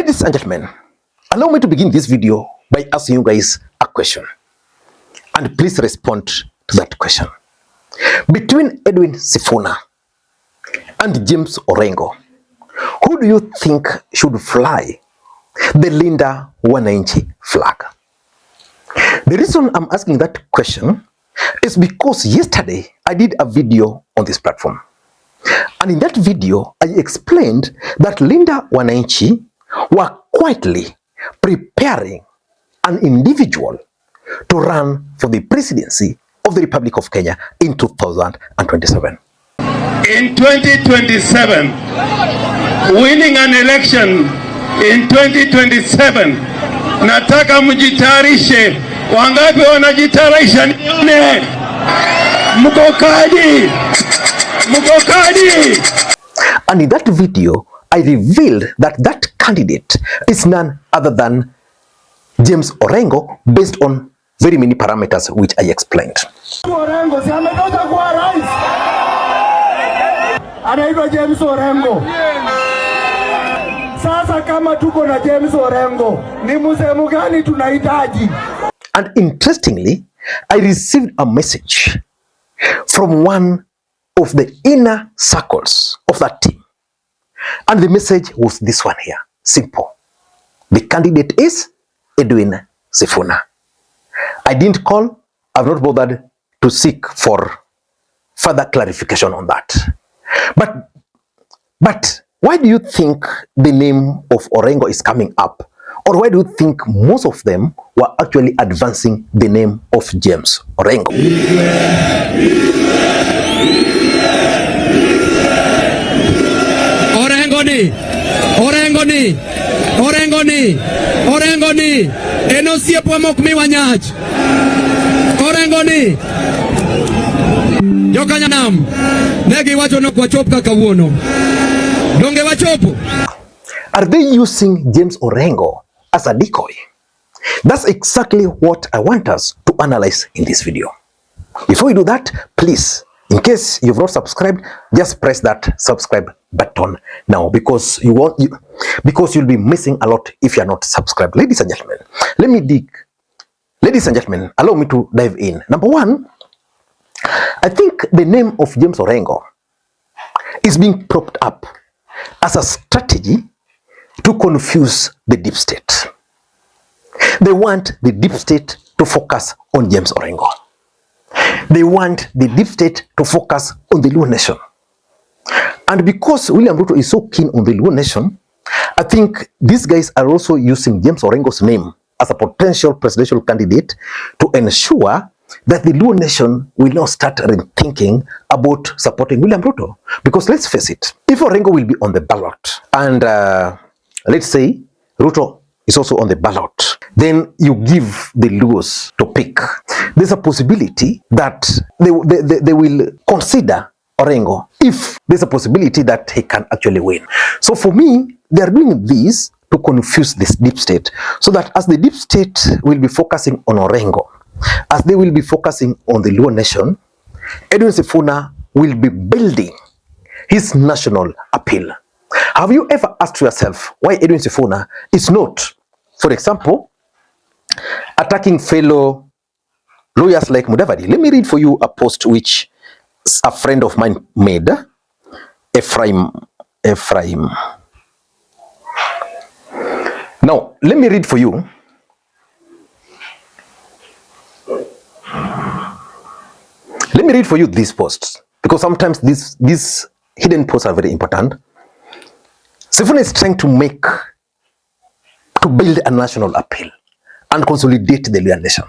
Ladies and gentlemen, allow me to begin this video by asking you guys a question. And please respond to that question. Between Edwin Sifuna and James Orengo, who do you think should fly the Linda Wananchi flag? The reason I'm asking that question is because yesterday I did a video on this platform. And in that video, I explained that Linda Wananchi were quietly preparing an individual to run for the presidency of the Republic of Kenya in 2027. In 2027, winning an election in 2027, nataka mjitayarishe. Wangapi wanajitayarisha? Nione mkokaji. And in that video, I revealed that that candidate is none other than James Orengo, based on very many parameters which I explained. Orengo si ametoka kuwa rais. Anaitwa James Orengo. Sasa kama tuko na James Orengo, ni msemo gani tunahitaji? And interestingly, I received a message from one of the inner circles of that team. And the message was this one here. Simple. The candidate is Edwin Sifuna. I didn't call. I've not bothered to seek for further clarification on that. But why do you think the name of Orengo is coming up? Or why do you think most of them were actually advancing the name of James Orengo? Orengoni, eno siepwa mok miwanyach. Orengoni, jokanyanam, negi wacho no kwa chop kaka wuono. Donge wachopo. Are they using James Orengo as a decoy? That's exactly what I want us to analyze in this video. Before we do that, please, in case you've not subscribed, just press that subscribe button now, because you'll be missing a lot if you're not subscribed. Ladies and gentlemen, Ladies and gentlemen, allow me to dive in. Number one, I think the name of James Orengo is being propped up as a strategy to confuse the deep state. They want the deep state to focus on James Orengo. They want the deep state to focus on the Luo Nation. And because William Ruto is so keen on the Luo Nation, I think these guys are also using James Orengo's name as a potential presidential candidate to ensure that the Luo Nation will now start rethinking about supporting William Ruto. Because let's face it, if Orengo will be on the ballot and let's say Ruto is also on the ballot, then you give the Luos to pick. There's a possibility that they will consider Orengo if there's a possibility that he can actually win. So for me, they are doing this to confuse this deep state, so that as the deep state will be focusing on Orengo, as they will be focusing on the Luo Nation, Edwin Sifuna will be building his national appeal. Have you ever asked yourself why Edwin Sifuna is not, for example, attacking fellow lawyers like Mudavadi? Let me read for you a post which a friend of mine made, Ephraim. Now, let me read for you. Let me read for you these posts, because sometimes these hidden posts are very important. Sifuna is trying to build a national appeal and consolidate the Luo Nation,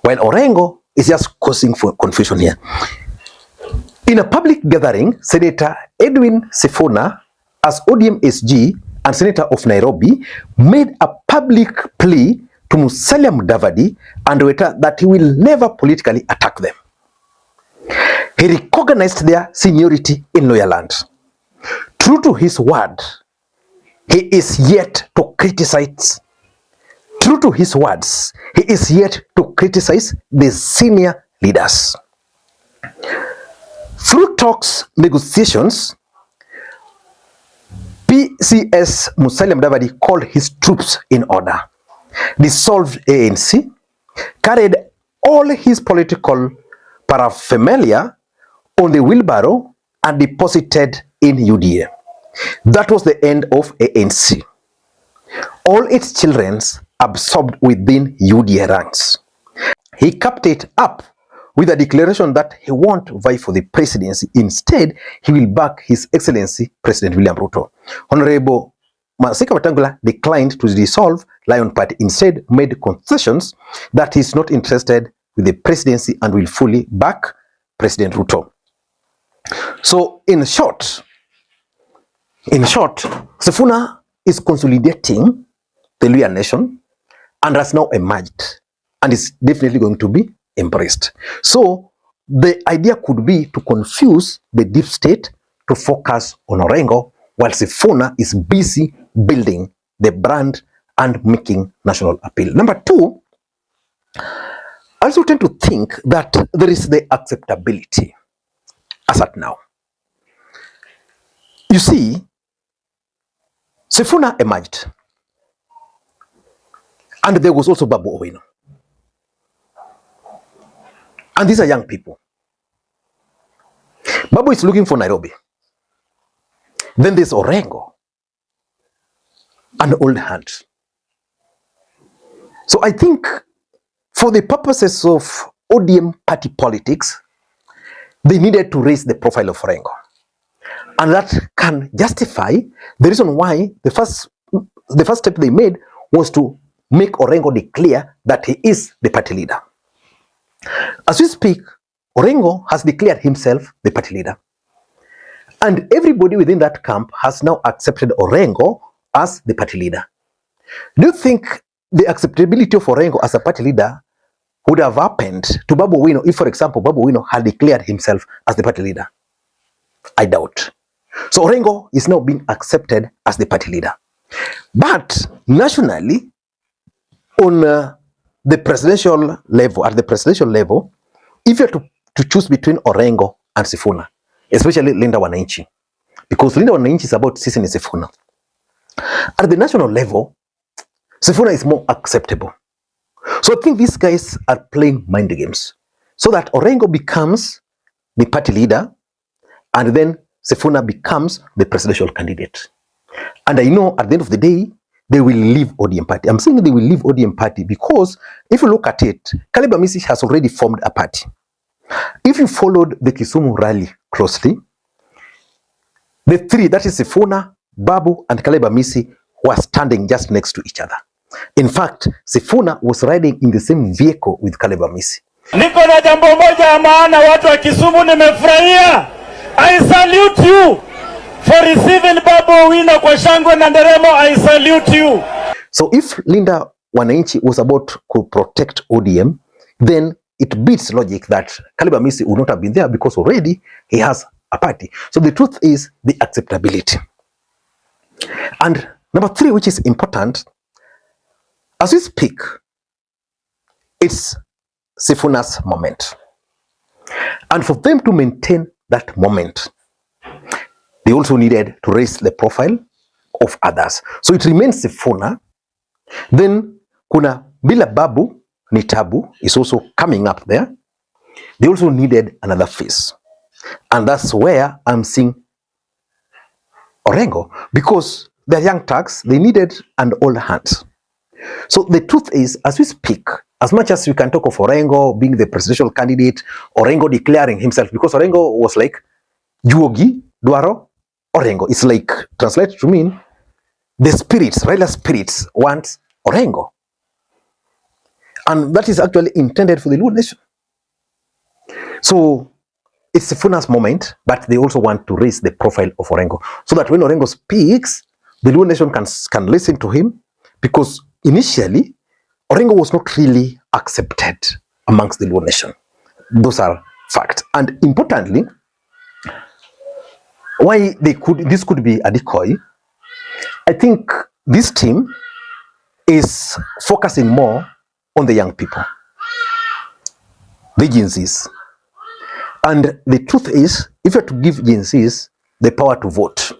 while Orengo is just causing for confusion here. In a public gathering, Senator Edwin Sifuna, as ODM SG and Senator of Nairobi, made a public plea to Musalia Mudavadi and Weta that he will never politically attack them. He recognized their seniority in Loya land. True to his word, he is yet to criticize. True to his words, he is yet to criticize the senior leaders. Through talks, negotiations, PCS Musalia Mudavadi called his troops in order, dissolved ANC, carried all his political paraphernalia on the wheelbarrow and deposited in UDA. That was the end of ANC. All its children absorbed within UDA ranks. He kept it up with a declaration that he won't vie for the presidency. Instead, he will back His Excellency President William Ruto. Honorable Masika Wetangula declined to dissolve Lion Party, instead made concessions that he is not interested with the presidency and will fully back President Ruto. So in short, Sifuna is consolidating the Luhya nation and has now emerged and is definitely going to be embraced. So the idea could be to confuse the deep state to focus on Orengo, while Sifuna is busy building the brand and making national appeal. Number two, I also tend to think that there is the acceptability as at now. You see, Sifuna emerged, and there was also Babu Owino. And these are young people. Babu is looking for Nairobi. Then there's Orengo, an old hand. So I think for the purposes of ODM party politics, they needed to raise the profile of Orengo. And that can justify the reason why the first step they made was to make Orengo declare that he is the party leader. As we speak, Orengo has declared himself the party leader. And everybody within that camp has now accepted Orengo as the party leader. Do you think the acceptability of Orengo as a party leader would have happened to Babu Owino if, for example, Babu Owino had declared himself as the party leader? I doubt. So Orengo is now being accepted as the party leader. But nationally, on the presidential level, if you have to choose between Orengo and Sifuna, especially Linda Wananchi, because Linda Wananchi is about Sisi Sifuna. At the national level, Sifuna is more acceptable. So I think these guys are playing mind games so that Orengo becomes the party leader and then Sifuna becomes the presidential candidate. And I know at the end of the day, they will leave ODM party. I'm saying they will leave ODM party because if you look at it, Caleb Amisi has already formed a party. If you followed the Kisumu rally closely, the three, that is Sifuna, Babu, and Caleb Amisi, were standing just next to each other. In fact, Sifuna was riding in the same vehicle with Caleb Amisi. Niko na jambo moja ya maana, watu wa Kisumu, nimefurahia. I salute you for receiving Babu Owino kwa shangwe na nderemo. I salute you. So if Linda Wananchi was about to protect ODM, then it beats logic that Caleb Amisi would not have been there because already he has a party. So the truth is the acceptability. And number three, which is important, as we speak, it's Sifuna's moment. And for them to maintain that moment, they also needed to raise the profile of others. So it remains Sifuna. Then kuna Bila Babu Nitabu is also coming up there. They also needed another face. And that's where I'm seeing Orengo, because they're young thugs, they needed an old hand. So the truth is, as we speak, as much as we can talk of Orengo being the presidential candidate, Orengo declaring himself, because Orengo was like Juogi, Dwaro, Orengo. It's like, translated to mean, the spirits, Raila spirits want Orengo. And that is actually intended for the Luo nation. So it's Sifuna's moment, but they also want to raise the profile of Orengo, so that when Orengo speaks, the Luo nation can listen to him, because initially, Orengo was not really accepted amongst the Luo nation. Those are facts. And importantly, why this could be a decoy, I think this team is focusing more on the young people, the Gen Zs. And the truth is, if you have to give Gen Zs the power to vote,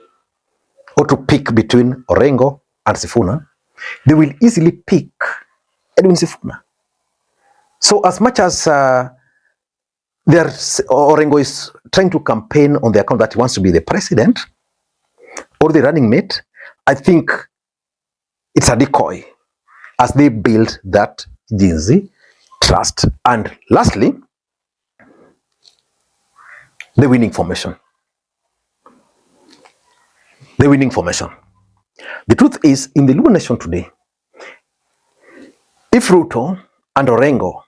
or to pick between Orengo and Sifuna, they will easily pick Edwin Sifuna. So as much as Orengo is trying to campaign on the account that he wants to be the president or the running mate, I think it's a decoy as they build that Gen Z trust. And lastly, the winning formation. The winning formation. The truth is, in the Luo nation today, if Ruto and Orengo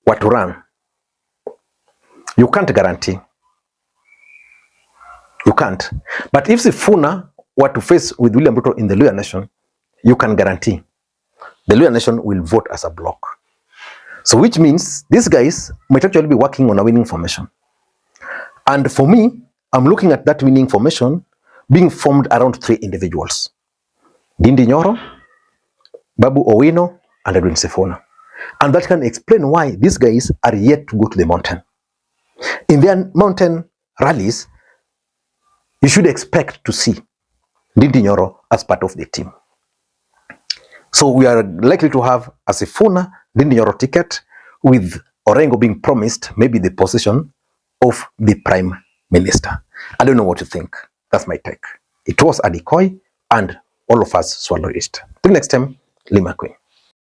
were to run, you can't guarantee. You can't. But if Sifuna were to face with William Ruto in the Luo nation, you can guarantee the Luo nation will vote as a bloc. So which means these guys might actually be working on a winning formation. And for me, I'm looking at that winning formation being formed around 3 individuals: Ndindi Nyoro, Babu Owino, and Edwin Sifuna. And that can explain why these guys are yet to go to the mountain. In their mountain rallies, you should expect to see Ndindi Nyoro as part of the team. So we are likely to have a Sifuna Ndindi Nyoro ticket, with Orengo being promised maybe the position of the prime minister. I don't know what you think. That's my take. It was a decoy, and all of us swallow it. Till next time, Lee Makwiny.